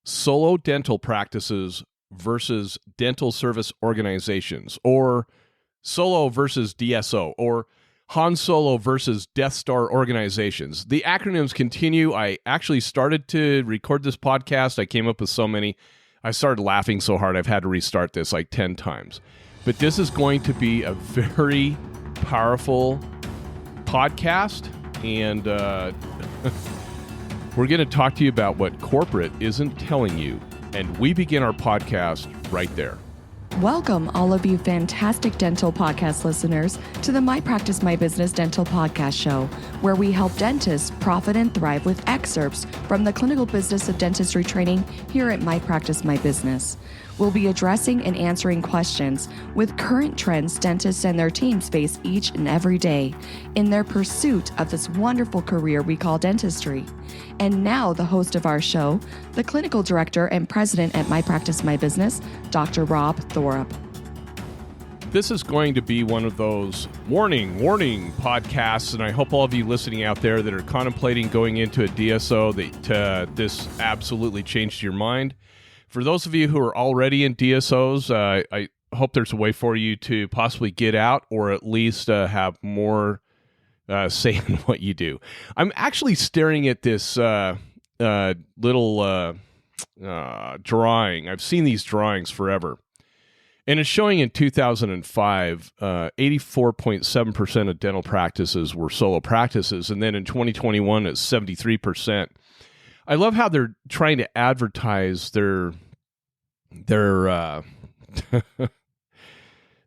solo dental practices versus dental service organizations, or solo versus DSO, or Han Solo versus Death Star organizations. The acronyms continue. I actually started to record this podcast. I came up with so many. I started laughing so hard I've had to restart this like 10 times. But this is going to be a very powerful podcast, and we're going to talk to you about what corporate isn't telling you. And we begin our podcast right there. Welcome, all of you fantastic dental podcast listeners, to the My Practice, My Business Dental Podcast Show, where we help dentists profit and thrive with excerpts from the clinical business of dentistry training here at My Practice, My Business. We'll be addressing and answering questions with current trends dentists and their teams face each and every day in their pursuit of this wonderful career we call dentistry. And now the host of our show, the clinical director and president at My Practice, My Business, Dr. Rob Thorup. This is going to be one of those warning podcasts, and I hope all of you listening out there that are contemplating going into a DSO, that this absolutely changed your mind. For those of you who are already in DSOs, I hope there's a way for you to possibly get out, or at least have more say in what you do. I'm actually staring at this little drawing. I've seen these drawings forever. And it's showing in 2005, 84.7% of dental practices were solo practices. And then in 2021, it's 73%. I love how they're trying to advertise their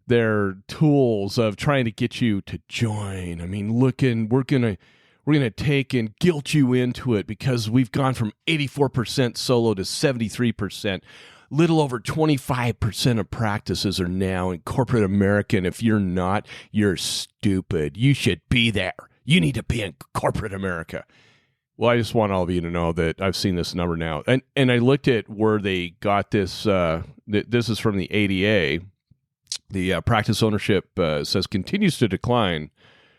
their tools of trying to get you to join. I mean, we're gonna take and guilt you into it because we've gone from 84% solo to 73%. Little over 25% of practices are now in corporate America, and if you're not, you're stupid. You should be there. You need to be in corporate America. Well, I just want all of you to know that I've seen this number now. And I looked at where they got this. This is from the ADA. The practice ownership says continues to decline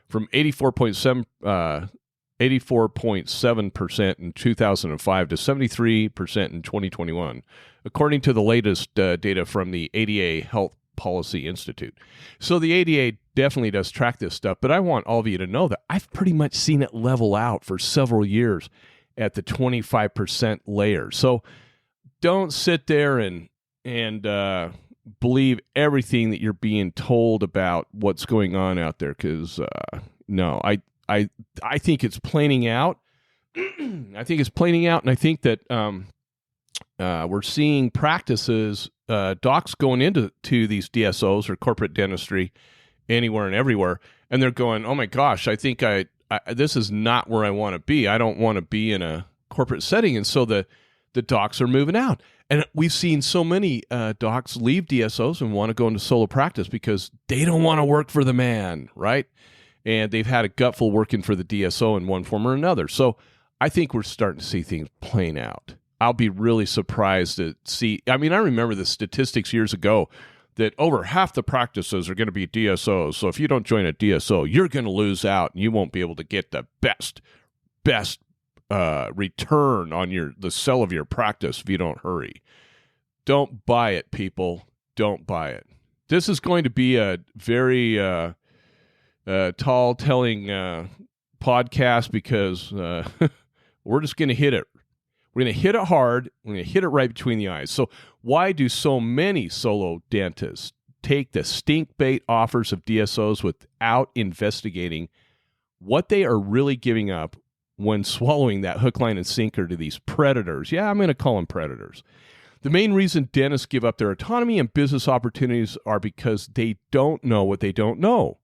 from 84.7% in 2005 to 73% in 2021, according to the latest data from the ADA Health Policy Institute. So the ADA definitely does track this stuff, but I want all of you to know that I've pretty much seen it level out for several years at the 25% layer. So don't sit there and believe everything that you're being told about what's going on out there, because no, I think it's planing out. I think it's planing out, and I think that we're seeing practices, docs going into these DSOs or corporate dentistry anywhere and everywhere, and they're going, oh my gosh, I think this is not where I want to be. I don't want to be in a corporate setting. And so the docs are moving out. And we've seen so many docs leave DSOs and want to go into solo practice because they don't want to work for the man, right? And they've had a gutful working for the DSO in one form or another. So I think we're starting to see things playing out. I'll be really surprised to see. I mean, I remember the statistics years ago that over half the practices are going to be DSOs. So if you don't join a DSO, you're going to lose out, and you won't be able to get the best return on the sell of your practice if you don't hurry. Don't buy it, people. Don't buy it. This is going to be a very tall telling podcast because we're just going to hit it. We're going to hit it hard. We're going to hit it right between the eyes. So why do so many solo dentists take the stink bait offers of DSOs without investigating what they are really giving up when swallowing that hook, line, and sinker to these predators? Yeah, I'm going to call them predators. The main reason dentists give up their autonomy and business opportunities are because they don't know what they don't know.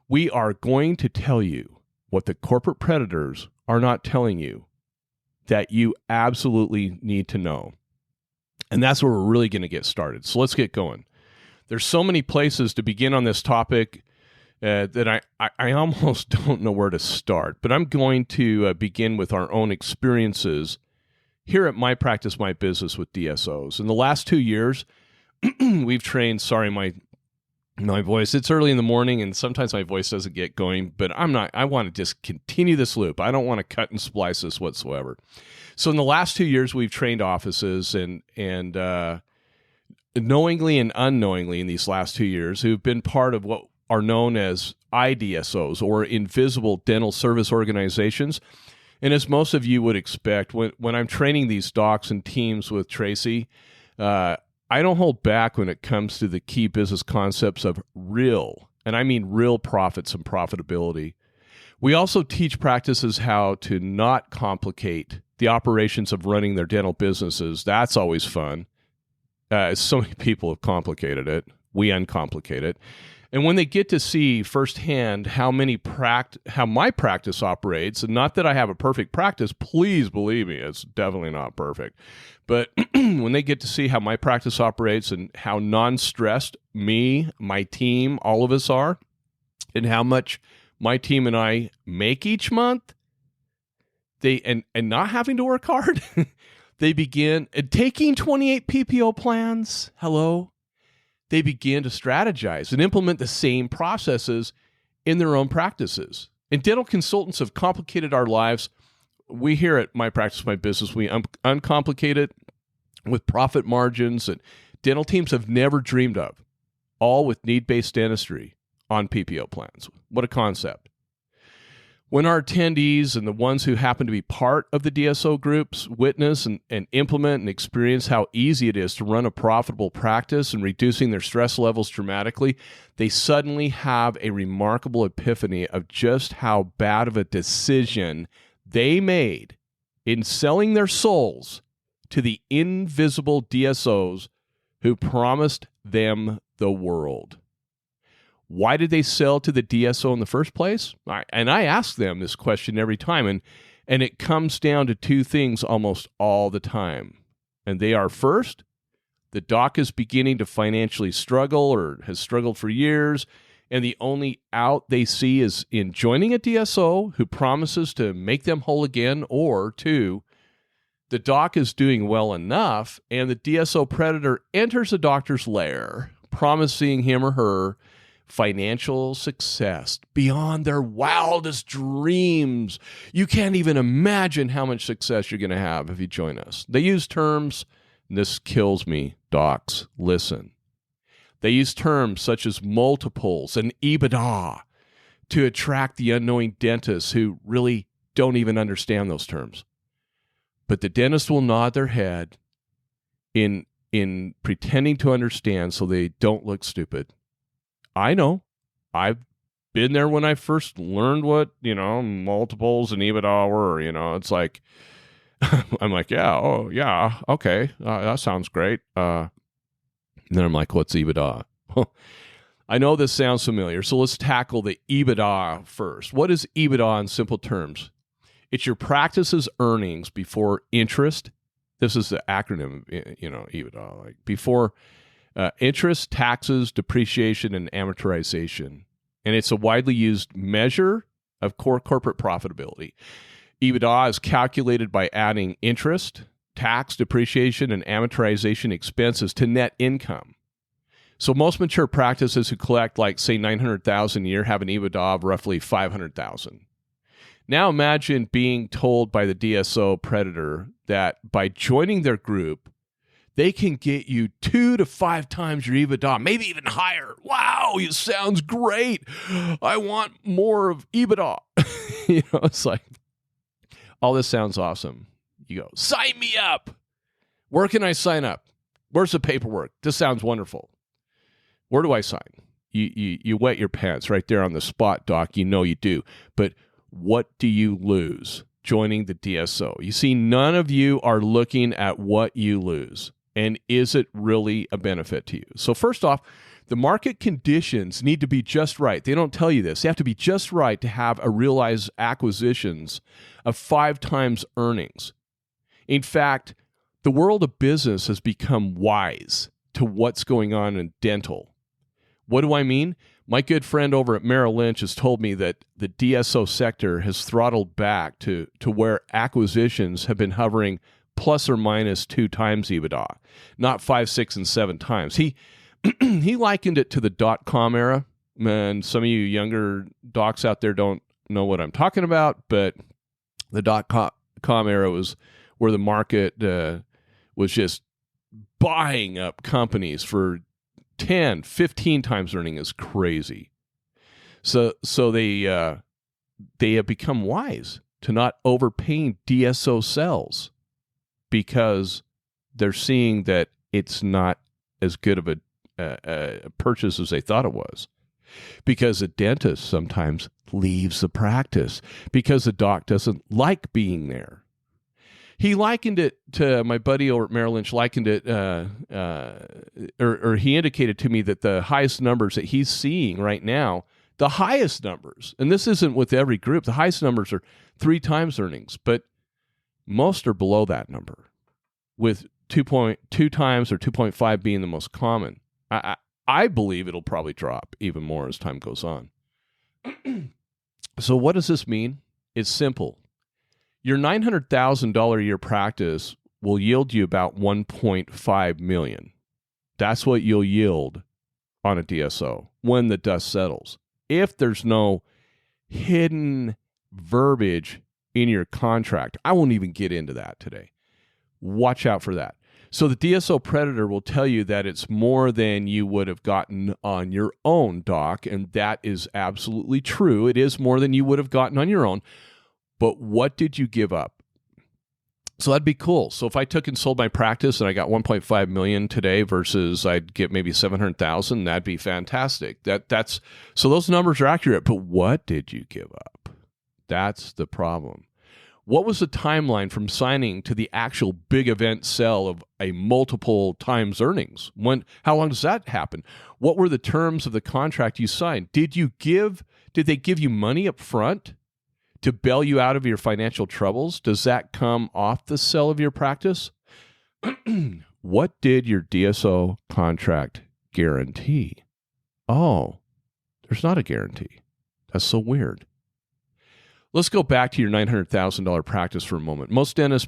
We are going to tell you what the corporate predators are not telling you that you absolutely need to know. And that's where we're really going to get started. So let's get going. There's so many places to begin on this topic that I almost don't know where to start. But I'm going to begin with our own experiences here at My Practice, My Business with DSOs. In the last 2 years, we've trained, my voice. It's early in the morning, and sometimes my voice doesn't get going, but I want to just continue this loop. I don't want to cut and splice this whatsoever. So in the last 2 years, we've trained offices and knowingly and unknowingly in these last 2 years who've been part of what are known as IDSOs, or invisible dental service organizations. And as most of you would expect, when I'm training these docs and teams with Tracy, I don't hold back when it comes to the key business concepts of real, and I mean real profits and profitability. We also teach practices how to not complicate the operations of running their dental businesses. That's always fun. So many people have complicated it. We uncomplicate it. And when they get to see firsthand how my practice operates, and not that I have a perfect practice, please believe me, it's definitely not perfect. But when they get to see how my practice operates and how non-stressed me, my team, all of us are, and how much my team and I make each month, and not having to work hard, they begin taking 28 PPO plans. Hello. They begin to strategize and implement the same processes in their own practices. And dental consultants have complicated our lives. We here at My Practice, My Business, we uncomplicate it with profit margins that dental teams have never dreamed of, all with need-based dentistry on PPO plans. What a concept. When our attendees and the ones who happen to be part of the DSO groups witness and implement and experience how easy it is to run a profitable practice and reducing their stress levels dramatically, they suddenly have a remarkable epiphany of just how bad of a decision they made in selling their souls to the invisible DSOs who promised them the world. Why did they sell to the DSO in the first place? And I ask them this question every time, and it comes down to two things almost all the time. And they are, first, the doc is beginning to financially struggle or has struggled for years, and the only out they see is in joining a DSO who promises to make them whole again, or two, the doc is doing well enough, and the DSO predator enters the doctor's lair, promising him or her financial success beyond their wildest dreams. You can't even imagine how much success you're going to have if you join us. They use terms, and this kills me, docs, listen. They use terms such as multiples and EBITDA to attract the unknowing dentists who really don't even understand those terms. But the dentist will nod their head in pretending to understand so they don't look stupid. I know. I've been there when I first learned what, multiples and EBITDA were. It's like, I'm like, yeah, okay, that sounds great. And then I'm like, what's EBITDA? I know this sounds familiar, so let's tackle the EBITDA first. What is EBITDA in simple terms? It's your practice's earnings before interest. This is the acronym, EBITDA, like before interest, taxes, depreciation, and amortization. And it's a widely used measure of core corporate profitability. EBITDA is calculated by adding interest, tax, depreciation, and amortization expenses to net income. So most mature practices who collect, like, say, $900,000 a year have an EBITDA of roughly $500,000. Now imagine being told by the DSO predator that by joining their group, they can get you 2 to 5 times your EBITDA, maybe even higher. Wow, it sounds great. I want more of EBITDA. It's like, all this sounds awesome. You go, sign me up. Where can I sign up? Where's the paperwork? This sounds wonderful. Where do I sign? You wet your pants right there on the spot, doc. You do. But what do you lose joining the DSO? You see, none of you are looking at what you lose. And is it really a benefit to you? So first off, the market conditions need to be just right. They don't tell you this. They have to be just right to have a realized acquisitions of 5 times earnings. In fact, the world of business has become wise to what's going on in dental. What do I mean? My good friend over at Merrill Lynch has told me that the DSO sector has throttled back to where acquisitions have been hovering plus or minus 2 times EBITDA, not 5, 6, and 7 times. He likened it to the .com era. And some of you younger docs out there don't know what I'm talking about, but the .com era was where the market was just buying up companies for 10, 15 times earning is crazy. So they have become wise to not overpaying DSO cells because they're seeing that it's not as good of a purchase as they thought it was. Because a dentist sometimes leaves the practice because the doc doesn't like being there. He likened it to my buddy over at Merrill Lynch, likened it, or he indicated to me that the highest numbers that he's seeing right now, the highest numbers, and this isn't with every group, the highest numbers are 3 times earnings, but most are below that number, with 2.2 times or 2.5 being the most common. I believe it'll probably drop even more as time goes on. So what does this mean? It's simple. Your $900,000 a year practice will yield you about $1.5 million. That's what you'll yield on a DSO when the dust settles. If there's no hidden verbiage in your contract, I won't even get into that today. Watch out for that. So the DSO predator will tell you that it's more than you would have gotten on your own, doc, and that is absolutely true. It is more than you would have gotten on your own. But what did you give up? So that'd be cool. So if I took and sold my practice and I got 1.5 million today versus I'd get maybe 700,000, that'd be fantastic. That's so those numbers are accurate. But what did you give up? That's the problem. What was the timeline from signing to the actual big event sell of a multiple times earnings? How long does that happen? What were the terms of the contract you signed? Did they give you money up front to bail you out of your financial troubles? Does that come off the sell of your practice? What did your DSO contract guarantee? Oh, there's not a guarantee. That's so weird. Let's go back to your $900,000 practice for a moment. Most dentists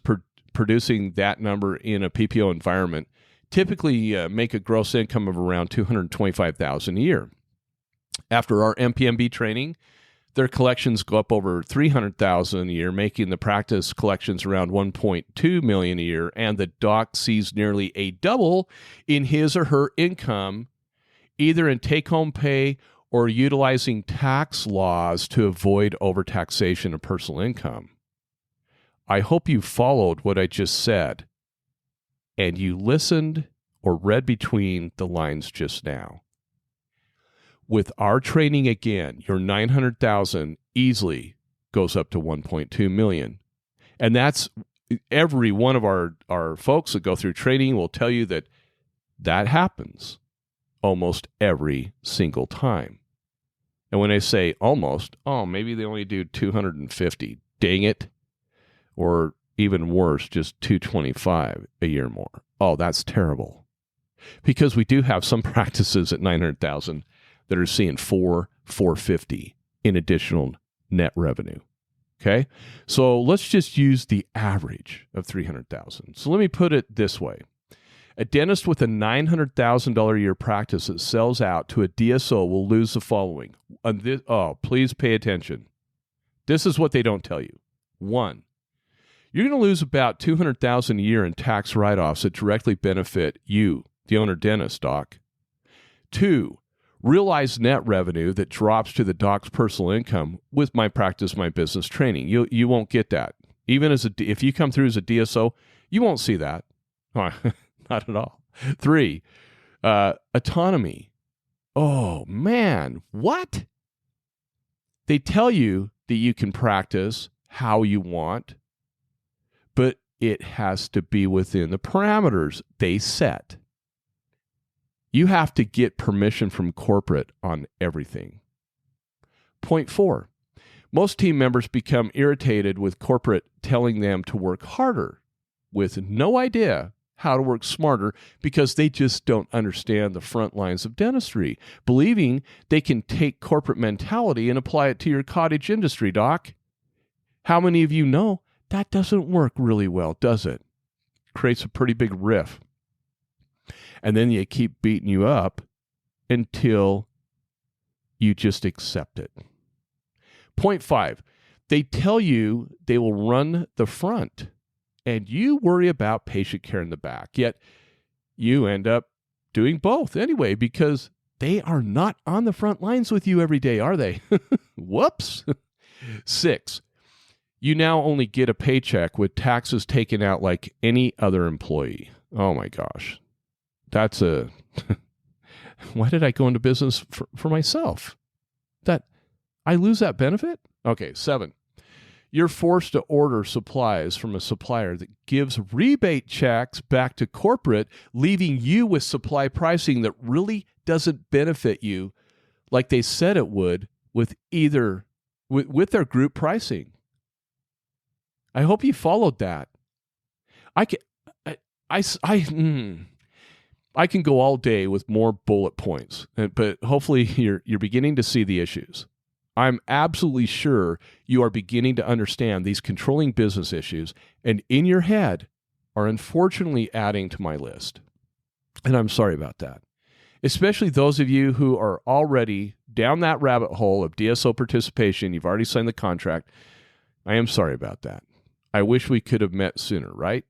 producing that number in a PPO environment typically make a gross income of around $225,000 a year. After our MPMB training, their collections go up over $300,000 a year, making the practice collections around $1.2 million a year, and the doc sees nearly a double in his or her income, either in take-home pay or utilizing tax laws to avoid overtaxation of personal income. I hope you followed what I just said, and you listened or read between the lines just now. With our training again, your $900,000 easily goes up to $1.2 million. And that's every one of our folks that go through training will tell you that happens almost every single time. And when I say almost, maybe they only do 250. Dang it. Or even worse, just 225 a year more. Oh, that's terrible. Because we do have some practices at 900,000 that are seeing 450 in additional net revenue. Okay? So let's just use the average of 300,000. So let me put it this way. A dentist with a $900,000 a year practice that sells out to a DSO will lose the following. Please pay attention. This is what they don't tell you. 1, you're going to lose about $200,000 a year in tax write-offs that directly benefit you, the owner dentist, doc. 2, realized net revenue that drops to the doc's personal income with my practice, my business training. You won't get that. Even if you come through as a DSO, you won't see that. Not at all. 3, autonomy. Oh, man, what? They tell you that you can practice how you want, but it has to be within the parameters they set. You have to get permission from corporate on everything. Point 4, most team members become irritated with corporate telling them to work harder with no idea how to work smarter because they just don't understand the front lines of dentistry, believing they can take corporate mentality and apply it to your cottage industry, doc. How many of you know that doesn't work really well, does it? Creates a pretty big riff. And then they keep beating you up until you just accept it. Point 5, they tell you they will run the front, and you worry about patient care in the back. Yet you end up doing both anyway, because they are not on the front lines with you every day, are they? Whoops. 6, you now only get a paycheck with taxes taken out like any other employee. Oh my gosh. That's a... Why did I go into business for myself? That I lose that benefit? Okay, 7. You're forced to order supplies from a supplier that gives rebate checks back to corporate, leaving you with supply pricing that really doesn't benefit you like they said it would with their group pricing. I hope you followed that. I can go all day with more bullet points, but hopefully you're beginning to see the issues. I'm absolutely sure you are beginning to understand these controlling business issues, and in your head are unfortunately adding to my list. And I'm sorry about that. Especially those of you who are already down that rabbit hole of DSO participation. You've already signed the contract. I am sorry about that. I wish we could have met sooner, right?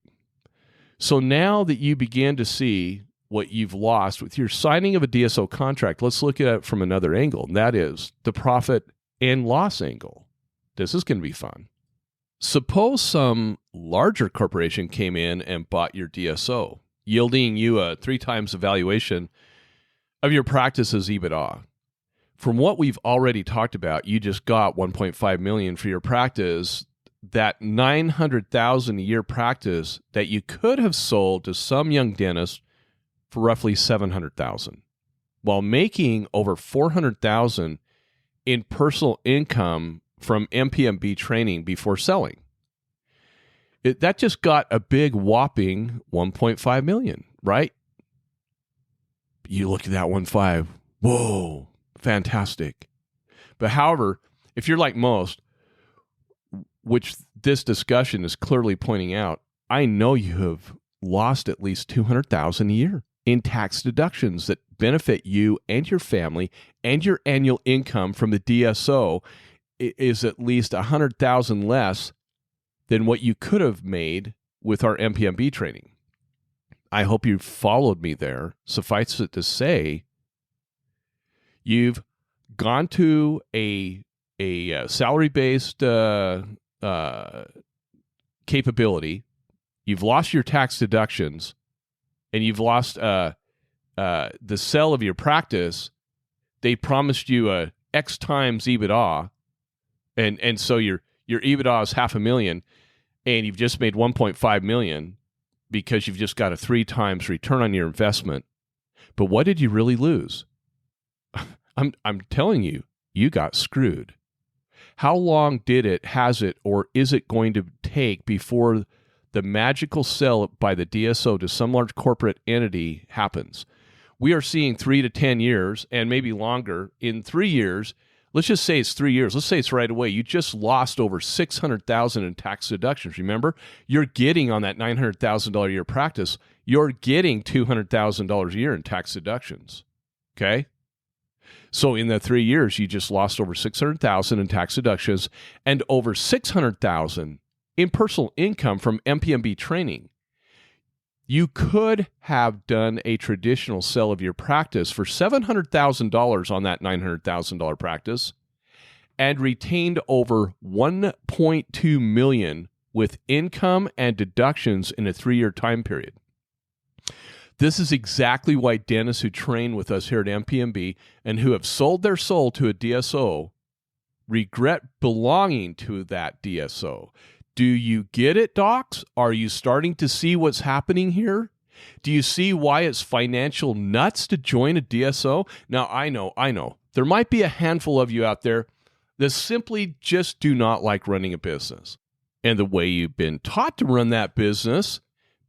So now that you begin to see what you've lost with your signing of a DSO contract, let's look at it from another angle, and that is the profit and loss angle. This is going to be fun. Suppose some larger corporation came in and bought your DSO, yielding you a 3 times evaluation of your practice's EBITDA. From what we've already talked about, you just got $1.5 million for your practice. That $900,000 a year practice that you could have sold to some young dentist for roughly $700,000, while making over $400,000 in personal income from MPMB training before selling. That just got a big whopping $1.5 million, right? You look at that 1.5, whoa, fantastic. But however, if you're like most, which this discussion is clearly pointing out, I know you have lost at least $200,000 a year in tax deductions that benefit you and your family, and your annual income from the DSO is at least $100,000 less than what you could have made with our MPMB training. I hope you followed me there. Suffice it to say, you've gone to a salary-based capability. You've lost your tax deductions, and you've lost the sale of your practice. They promised you a X times EBITDA, and so your EBITDA is $500,000, and you've just made $1.5 million because you've just got a 3 times return on your investment. But what did you really lose? I'm telling you, you got screwed. How long has it, or is it going to take before the magical sale by the DSO to some large corporate entity happens? We are seeing 3 to 10 years, and maybe longer. In 3 years, let's just say it's 3 years. Let's say it's right away. You just lost over $600,000 in tax deductions. Remember, you're getting on that $900,000 a year practice, you're getting $200,000 a year in tax deductions. Okay? So in the 3 years, you just lost over $600,000 in tax deductions and over $600,000 in personal income from MPMB training. You could have done a traditional sale of your practice for $700,000 on that $900,000 practice and retained over $1.2 million with income and deductions in a 3-year time period. This is exactly why dentists who train with us here at MPMB and who have sold their soul to a DSO regret belonging to that DSO. Do you get it, docs? Are you starting to see what's happening here? Do you see why it's financial nuts to join a DSO? Now, I know. There might be a handful of you out there that simply just do not like running a business. And the way you've been taught to run that business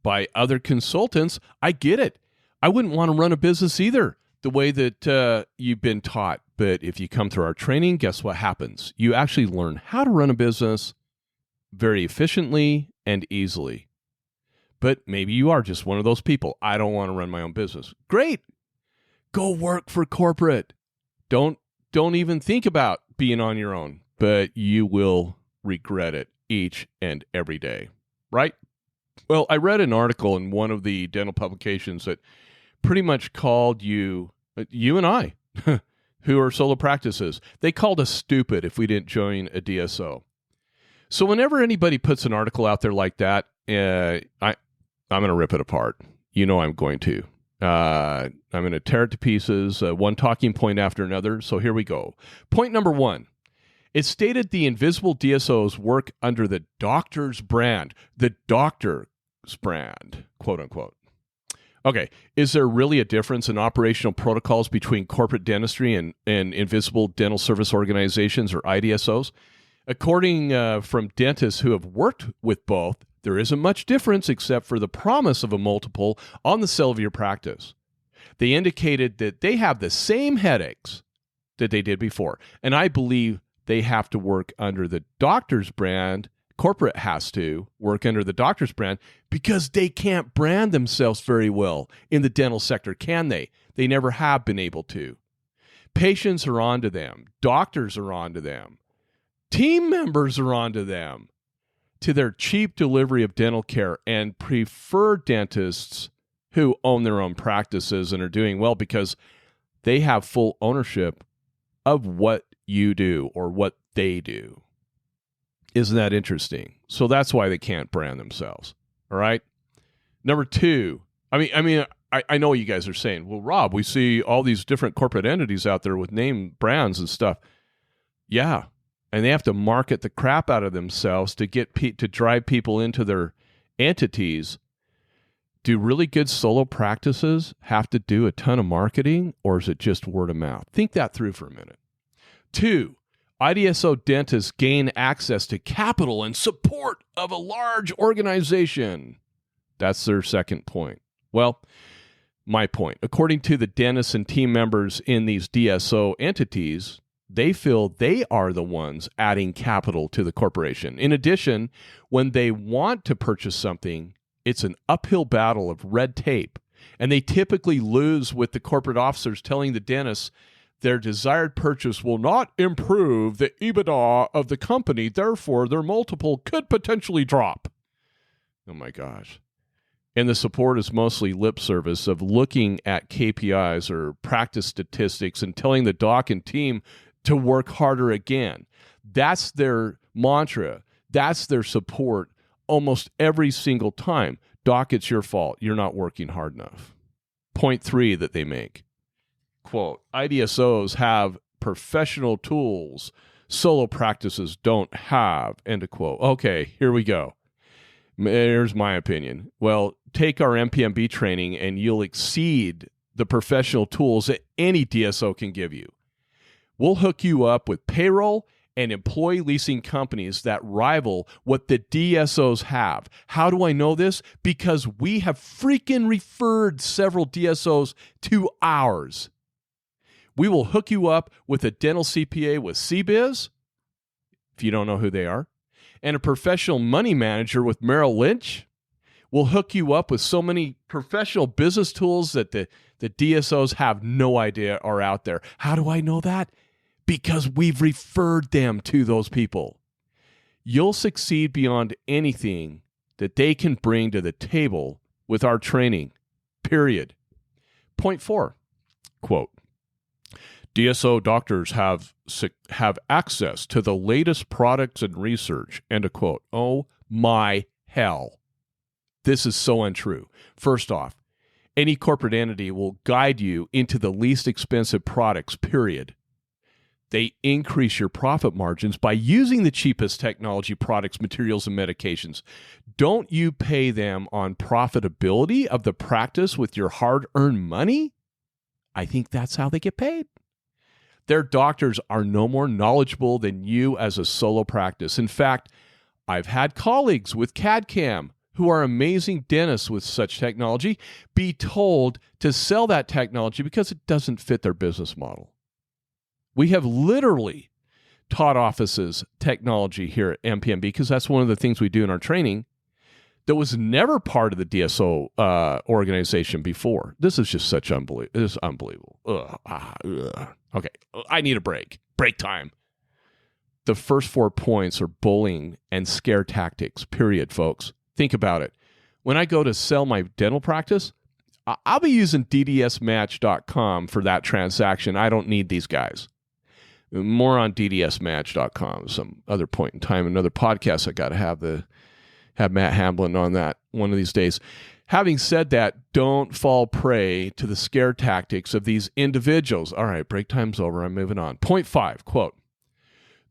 by other consultants, I get it. I wouldn't want to run a business either, the way that you've been taught. But if you come through our training, guess what happens? You actually learn how to run a business very efficiently and easily. But maybe you are just one of those people. I don't want to run my own business. Great. Go work for corporate. Don't even think about being on your own, but you will regret it each and every day, right? Well, I read an article in one of the dental publications that pretty much called you and I, who are solo practices, they called us stupid if we didn't join a DSO. So whenever anybody puts an article out there like that, I'm going to rip it apart. You know I'm going to. I'm going to tear it to pieces, one talking point after another. So here we go. Point number 1. It's stated the invisible DSOs work under the doctor's brand, quote unquote. Okay, is there really a difference in operational protocols between corporate dentistry and invisible dental service organizations, or IDSOs? According from dentists who have worked with both, there isn't much difference except for the promise of a multiple on the sale of your practice. They indicated that they have the same headaches that they did before, and I believe they have to work under the doctor's brand. Corporate has to work under the doctor's brand because they can't brand themselves very well in the dental sector, can they? They never have been able to. Patients are onto them. Doctors are onto them. Team members are onto them, to their cheap delivery of dental care, and prefer dentists who own their own practices and are doing well because they have full ownership of what you do or what they do. Isn't that interesting? So that's why they can't brand themselves. All right. Number 2, I know what you guys are saying. Well, Rob, we see all these different corporate entities out there with name brands and stuff. Yeah. And they have to market the crap out of themselves to get to drive people into their entities. Do really good solo practices have to do a ton of marketing, or is it just word of mouth? Think that through for a minute. 2, IDSO dentists gain access to capital and support of a large organization. That's their second point. Well, my point. According to the dentists and team members in these DSO entities, they feel they are the ones adding capital to the corporation. In addition, when they want to purchase something, it's an uphill battle of red tape, and they typically lose with the corporate officers telling the dentists their desired purchase will not improve the EBITDA of the company, therefore their multiple could potentially drop. Oh my gosh. And the support is mostly lip service of looking at KPIs or practice statistics and telling the doc and team to work harder again. That's their mantra. That's their support almost every single time. Doc, it's your fault. You're not working hard enough. Point 3 that they make. Quote, IDSOs have professional tools solo practices don't have, end of quote. Okay, here we go. Here's my opinion. Well, take our MPMB training and you'll exceed the professional tools that any DSO can give you. We'll hook you up with payroll and employee leasing companies that rival what the DSOs have. How do I know this? Because we have freaking referred several DSOs to ours. We will hook you up with a dental CPA with CBiz, if you don't know who they are, and a professional money manager with Merrill Lynch. We'll hook you up with so many professional business tools that the DSOs have no idea are out there. How do I know that? Because we've referred them to those people. You'll succeed beyond anything that they can bring to the table with our training, period. Point 4, quote, DSO doctors have access to the latest products and research, end of quote. Oh my hell. This is so untrue. First off, any corporate entity will guide you into the least expensive products, period. They increase your profit margins by using the cheapest technology, products, materials, and medications. Don't you pay them on profitability of the practice with your hard-earned money? I think that's how they get paid. Their doctors are no more knowledgeable than you as a solo practice. In fact, I've had colleagues with CAD/CAM who are amazing dentists with such technology be told to sell that technology because it doesn't fit their business model. We have literally taught offices technology here at MPMB because that's one of the things we do in our training. that was never part of the DSO organization before. This is just such unbelievable. This is unbelievable. Okay, I need a break. Break time. The first 4 points are bullying and scare tactics, period, folks. Think about it. When I go to sell my dental practice, I'll be using ddsmatch.com for that transaction. I don't need these guys. More on ddsmatch.com. Some other point in time, another podcast I got to have Matt Hamblin on that one of these days. Having said that, don't fall prey to the scare tactics of these individuals. All right, break time's over. I'm moving on. Point 5, quote,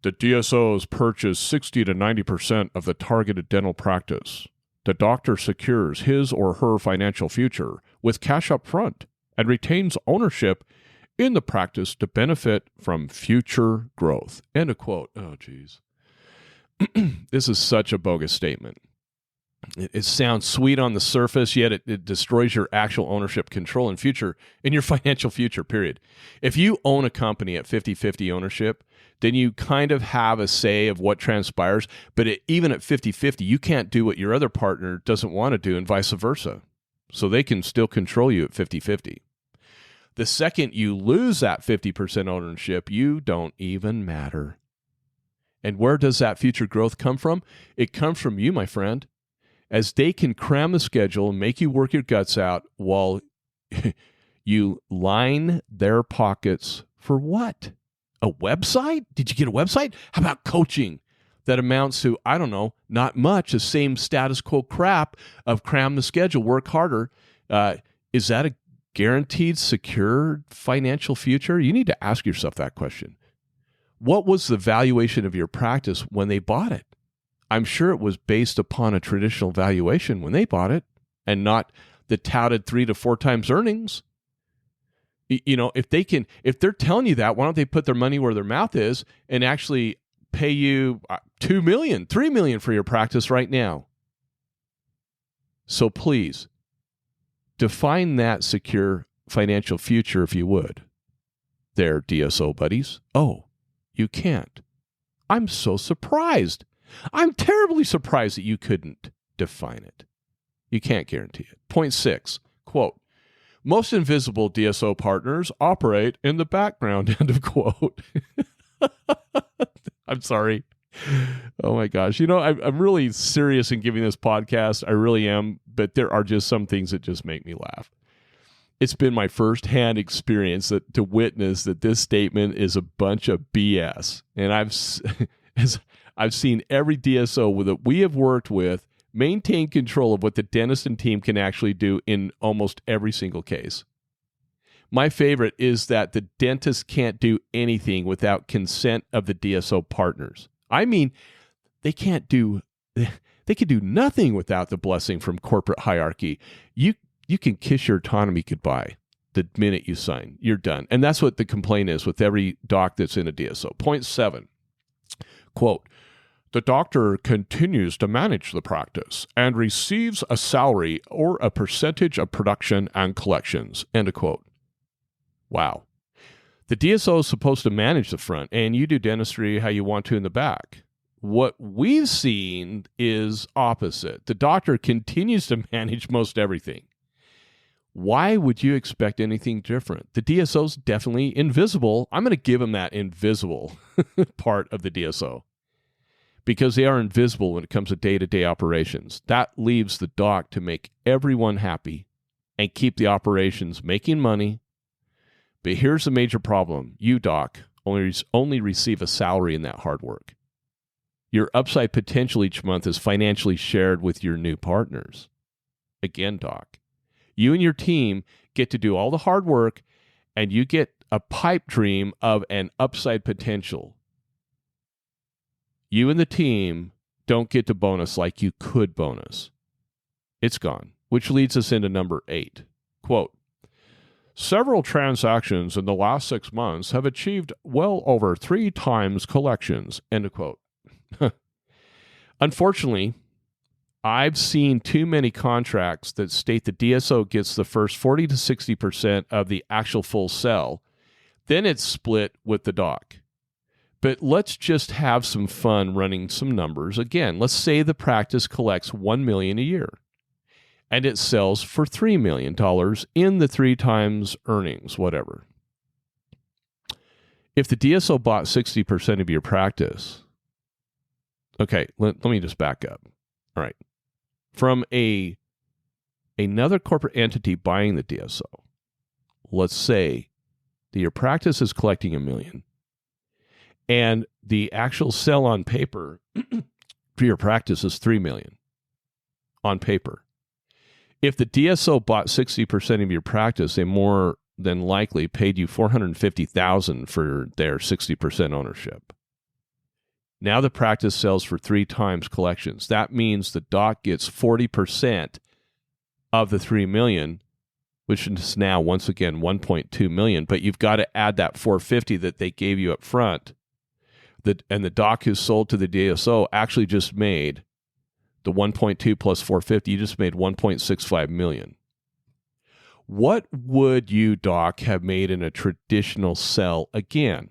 the DSOs purchase 60 to 90% of the targeted dental practice. The doctor secures his or her financial future with cash up front and retains ownership in the practice to benefit from future growth. End of quote. Oh, geez. This is such a bogus statement. It sounds sweet on the surface, yet it destroys your actual ownership, control, and future in your financial future, period. If you own a company at 50-50 ownership, then you kind of have a say of what transpires. But even at 50-50, you can't do what your other partner doesn't want to do and vice versa. So they can still control you at 50-50. The second you lose that 50% ownership, you don't even matter. And where does that future growth come from? It comes from you, my friend, as they can cram the schedule and make you work your guts out while you line their pockets for what? A website? Did you get a website? How about coaching that amounts to, I don't know, not much, the same status quo crap of cram the schedule, work harder? Is that a guaranteed, secure financial future? You need to ask yourself that question. What was the valuation of your practice when they bought it? I'm sure it was based upon a traditional valuation when they bought it and not the touted 3 to 4 times earnings. You know, if they're telling you that, why don't they put their money where their mouth is and actually pay you $2 million, $3 million for your practice right now? So please, define that secure financial future if you would. There, DSO buddies. Oh, you can't. I'm so surprised. I'm terribly surprised that you couldn't define it. You can't guarantee it. Point 6, quote, most invisible DSO partners operate in the background, end of quote. I'm sorry. Oh my gosh. You know, I'm really serious in giving this podcast. I really am. But there are just some things that just make me laugh. It's been my firsthand experience to witness that this statement is a bunch of BS. And I've seen every DSO that we have worked with maintain control of what the dentist and team can actually do in almost every single case. My favorite is that the dentist can't do anything without consent of the DSO partners. I mean, they can do nothing without the blessing from corporate hierarchy. You can kiss your autonomy goodbye the minute you sign. You're done. And that's what the complaint is with every doc that's in a DSO. Point 7, quote, the doctor continues to manage the practice and receives a salary or a percentage of production and collections, end of quote. Wow. The DSO is supposed to manage the front, and you do dentistry how you want to in the back. What we've seen is opposite. The doctor continues to manage most everything. Why would you expect anything different? The DSO's definitely invisible. I'm going to give him that invisible part of the DSO because they are invisible when it comes to day-to-day operations. That leaves the doc to make everyone happy and keep the operations making money. But here's the major problem. You, doc, only receive a salary in that hard work. Your upside potential each month is financially shared with your new partners. Again, doc, you and your team get to do all the hard work, and you get a pipe dream of an upside potential. You and the team don't get to bonus like you could bonus. It's gone, which leads us into number 8. Quote, several transactions in the last 6 months have achieved well over 3 times collections, end of quote. Unfortunately, I've seen too many contracts that state the DSO gets the first 40 to 60% of the actual full sell. Then it's split with the doc. But let's just have some fun running some numbers. Again, let's say the practice collects $1 million a year and it sells for $3 million in the 3 times earnings, whatever. If the DSO bought 60% of your practice, okay, let me just back up. All right. From another corporate entity buying the DSO, let's say that your practice is collecting $1 million and the actual sell on paper for your practice is $3 million on paper. If the DSO bought 60% of your practice, they more than likely paid you $450,000 for their 60% ownership. Now the practice sells for 3 times collections. That means the doc gets 40% of the $3 million, which is now once again $1.2 million. But you've got to add that $450,000 that they gave you up front. And the doc who sold to the DSO actually just made the 1.2 plus 450. You just made 1.65 million. What would you, doc, have made in a traditional sell? Again,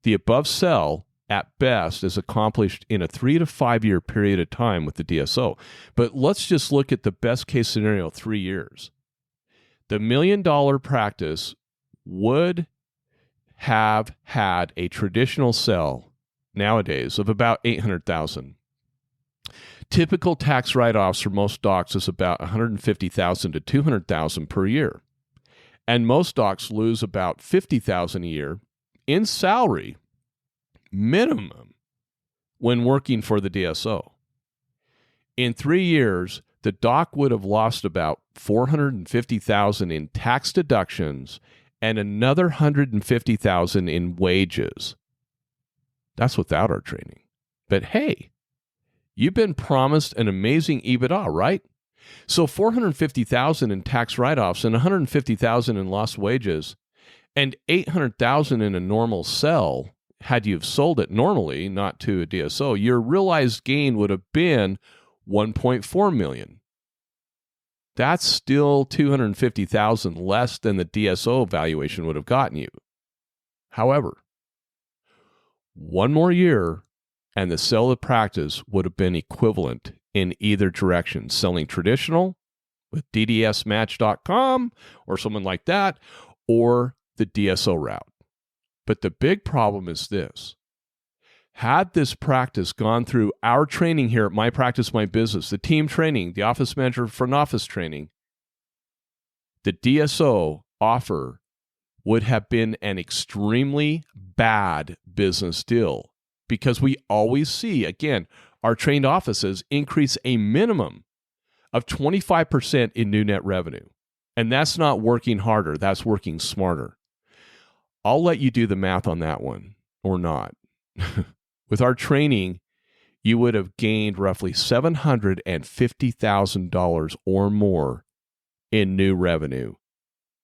the above sell at best is accomplished in a 3 to 5 year period of time with the DSO. But let's just look at the best case scenario, 3 years. The $1 million practice would have had a traditional sell nowadays of about $800,000. Typical tax write-offs for most docs is about $150,000 to $200,000 per year. And most docs lose about $50,000 a year in salary minimum when working for the DSO. In 3 years, the doc would have lost about $450,000 in tax deductions and another $150,000 in wages. That's without our training. But hey, you've been promised an amazing EBITDA, right? So $450,000 in tax write-offs and $150,000 in lost wages and $800,000 in a normal sell, had you have sold it normally, not to a DSO, your realized gain would have been $1.4 million. That's still $250,000 less than the DSO valuation would have gotten you. However, one more year and the sell of practice would have been equivalent in either direction, selling traditional with ddsmatch.com or someone like that, or the DSO route. But the big problem is this. Had this practice gone through our training here at My Practice, My Business, the team training, the office manager front office training, the DSO offer would have been an extremely bad business deal, because we always see, again, our trained offices increase a minimum of 25% in new net revenue. And that's not working harder, that's working smarter. I'll let you do the math on that one, or not. With our training, you would have gained roughly $750,000 or more in new revenue,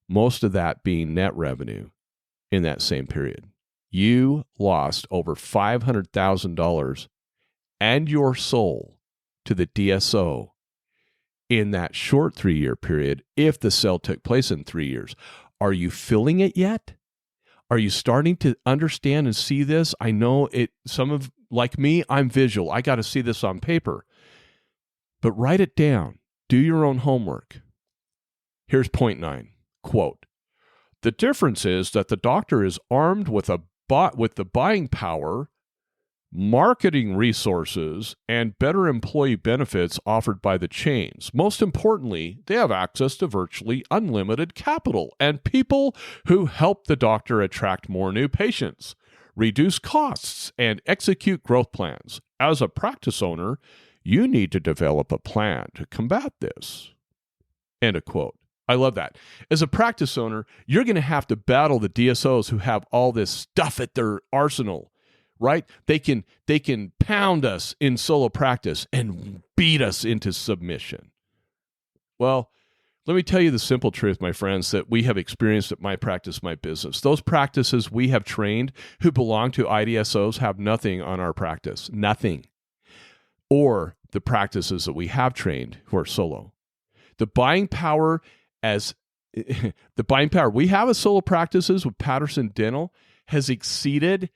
most of that being net revenue in that same period. You lost over $500,000 and your soul to the DSO in that short 3-year period if the sale took place in 3 years. Are you feeling it yet? Are you starting to understand and see this? I know it. Like me, I'm visual. I got to see this on paper. But write it down. Do your own homework. Here's point 9. Quote, "The difference is that the doctor is armed with the buying power, marketing resources, and better employee benefits offered by the chains. Most importantly, they have access to virtually unlimited capital and people who help the doctor attract more new patients, reduce costs, and execute growth plans. As a practice owner, you need to develop a plan to combat this." End of quote. I love that. As a practice owner, you're going to have to battle the DSOs who have all this stuff at their arsenal. Right? They can pound us in solo practice and beat us into submission. Well, let me tell you the simple truth, my friends, that we have experienced at My Practice, My Business. Those practices we have trained who belong to IDSOs have nothing on our practice. Nothing. Or the practices that we have trained who are solo. The buying power we have as solo practices with Patterson Dental has exceeded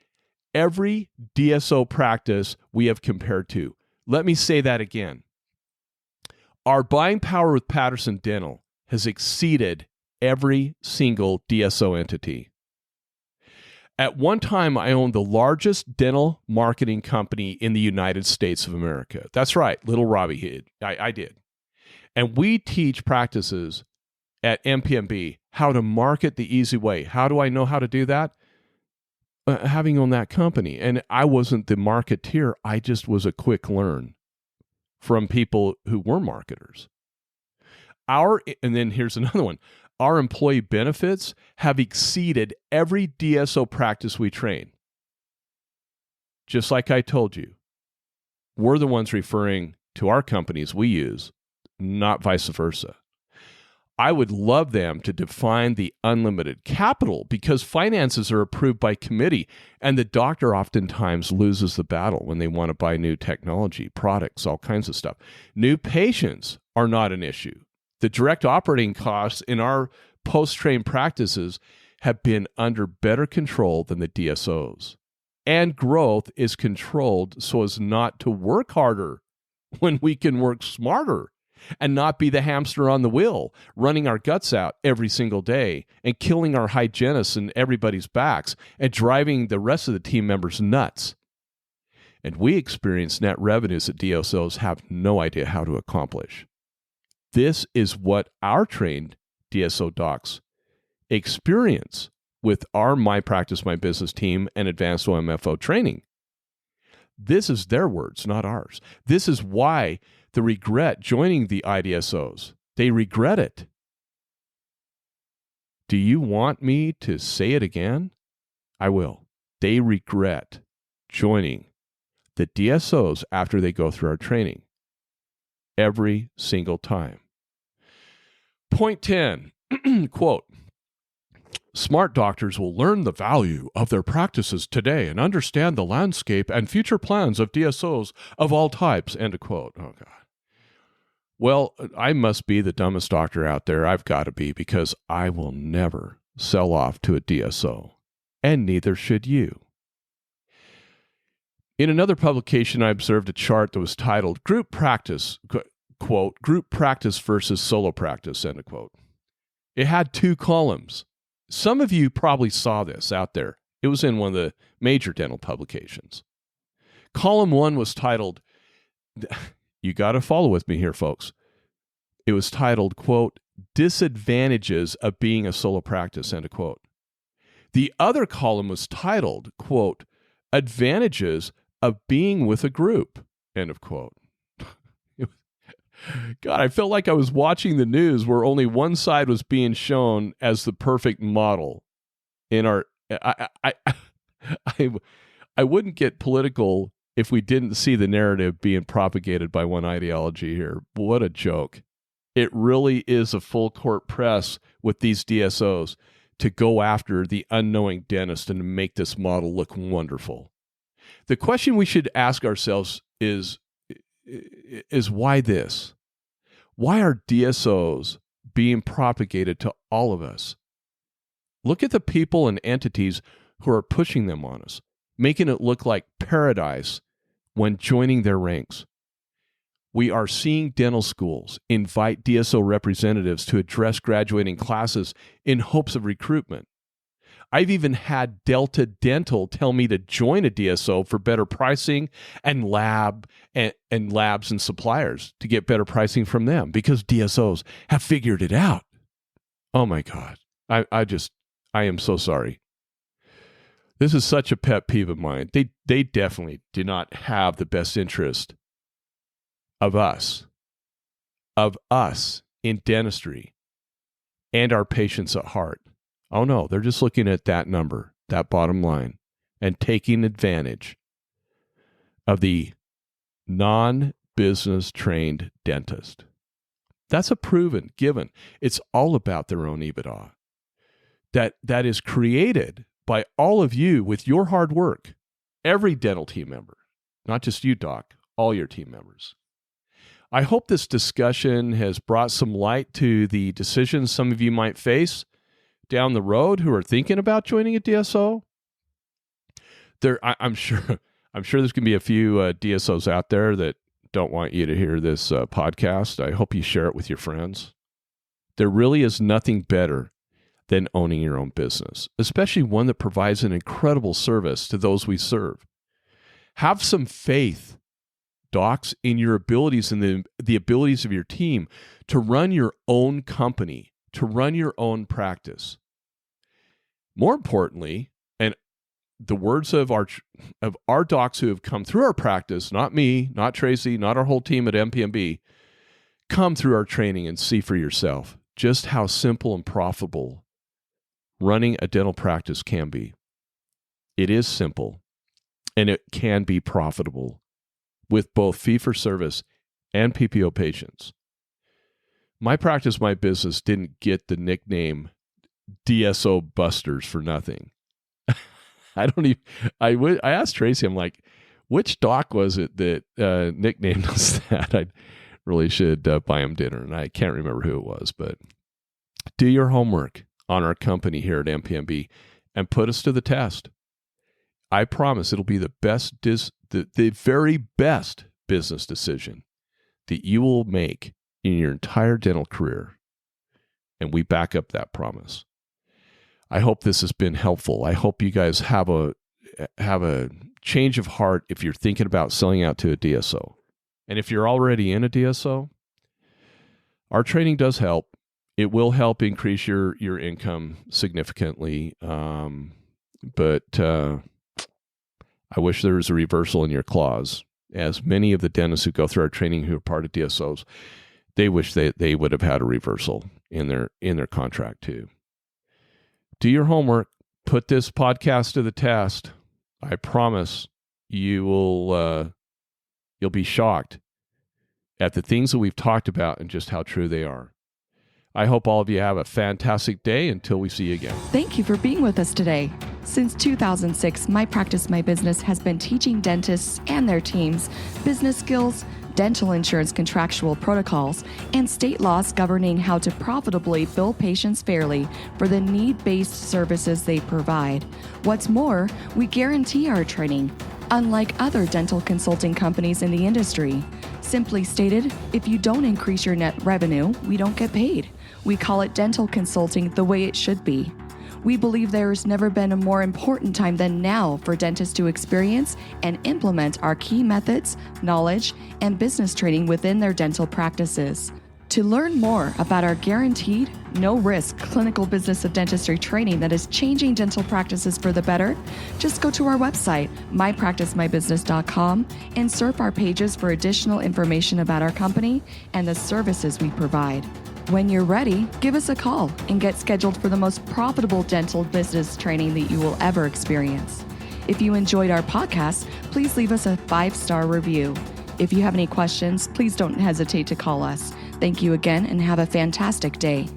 every DSO practice we have compared to. Let me say that again. Our buying power with Patterson Dental has exceeded every single DSO entity. At one time, I owned the largest dental marketing company in the United States of America. That's right, little Robbie. I did. And we teach practices at MPMB how to market the easy way. How do I know how to do that? Having owned that company. And I wasn't the marketeer. I just was a quick learn from people who were marketers. And then here's another one. Our employee benefits have exceeded every DSO practice we train. Just like I told you, we're the ones referring to our companies we use, not vice versa. I would love them to define the unlimited capital because finances are approved by committee, and the doctor oftentimes loses the battle when they want to buy new technology, products, all kinds of stuff. New patients are not an issue. The direct operating costs in our post-train practices have been under better control than the DSOs. And growth is controlled so as not to work harder when we can work smarter and not be the hamster on the wheel, running our guts out every single day and killing our hygienists and everybody's backs and driving the rest of the team members nuts. And we experience net revenues that DSOs have no idea how to accomplish. This is what our trained DSO docs experience with our My Practice, My Business team and advanced OMFO training. This is their words, not ours. This is why the regret joining the IDSOs. They regret it. Do you want me to say it again? I will. They regret joining the DSOs after they go through our training every single time. Point 10, quote, smart doctors will learn the value of their practices today and understand the landscape and future plans of DSOs of all types, end of quote. Oh, God. Well, I must be the dumbest doctor out there. I've got to be, because I will never sell off to a DSO, and neither should you. In another publication, I observed a chart that was titled Group Practice, quote, Group Practice versus Solo Practice, end of quote. It had two columns. Some of you probably saw this out there. It was in one of the major dental publications. Column 1 was titled, you got to follow with me here, folks. It was titled, quote, Disadvantages of Being a Solo Practice, end of quote. The other column was titled, quote, Advantages of Being with a Group, end of quote. God, I felt like I was watching the news where only one side was being shown as the perfect model. In our, I wouldn't get political if we didn't see the narrative being propagated by one ideology here. What a joke. It really is a full court press with these DSOs to go after the unknowing dentist and to make this model look wonderful. The question we should ask ourselves is why this? Why are DSOs being propagated to all of us? Look at the people and entities who are pushing them on us, making it look like paradise when joining their ranks. We are seeing dental schools invite DSO representatives to address graduating classes in hopes of recruitment. I've even had Delta Dental tell me to join a DSO for better pricing and labs and suppliers to get better pricing from them because DSOs have figured it out. Oh my God. I am so sorry. This is such a pet peeve of mine. They definitely do not have the best interest of us in dentistry and our patients at heart. Oh no, they're just looking at that number, that bottom line, and taking advantage of the non-business trained dentist. That's a proven given. It's all about their own EBITDA. That is created by all of you with your hard work. Every dental team member, not just you, Doc, all your team members. I hope this discussion has brought some light to the decisions some of you might face down the road who are thinking about joining a DSO. I'm sure there's going to be a few DSOs out there that don't want you to hear this podcast. I hope you share it with your friends. There really is nothing better than owning your own business, especially one that provides an incredible service to those we serve. Have some faith, docs, in your abilities and the abilities of your team to run your own company, to run your own practice. More importantly, and the words of our docs who have come through our practice, not me, not Tracy, not our whole team at MPMB, come through our training and see for yourself just how simple and profitable running a dental practice can be. It is simple, and it can be profitable with both fee-for-service and PPO patients. My practice, my business didn't get the nickname DSO Busters for nothing. I asked Tracy, I'm like, which doc was it that nicknamed us that? I really should buy him dinner, and I can't remember who it was, but do your homework on our company here at MPMB and put us to the test. I promise it'll be the very best business decision that you will make in your entire dental career, and we back up that promise. I hope this has been helpful. I hope you guys have a change of heart if you're thinking about selling out to a DSO. And if you're already in a DSO, our training does help. It will help increase your income significantly. But I wish there was a reversal in your clause. As many of the dentists who go through our training who are part of DSOs, they wish they would have had a reversal in their contract too. Do your homework. Put this podcast to the test. I promise you'll be shocked at the things that we've talked about and just how true they are. I hope all of you have a fantastic day until we see you again. Thank you for being with us today. Since 2006, My Practice, My Business has been teaching dentists and their teams business skills, dental insurance contractual protocols, and state laws governing how to profitably bill patients fairly for the need-based services they provide. What's more, we guarantee our training, unlike other dental consulting companies in the industry. Simply stated, if you don't increase your net revenue, we don't get paid. We call it dental consulting the way it should be. We believe there has never been a more important time than now for dentists to experience and implement our key methods, knowledge, and business training within their dental practices. To learn more about our guaranteed, no-risk clinical business of dentistry training that is changing dental practices for the better, just go to our website, mypracticemybusiness.com, and surf our pages for additional information about our company and the services we provide. When you're ready, give us a call and get scheduled for the most profitable dental business training that you will ever experience. If you enjoyed our podcast, please leave us a 5-star review. If you have any questions, please don't hesitate to call us. Thank you again and have a fantastic day.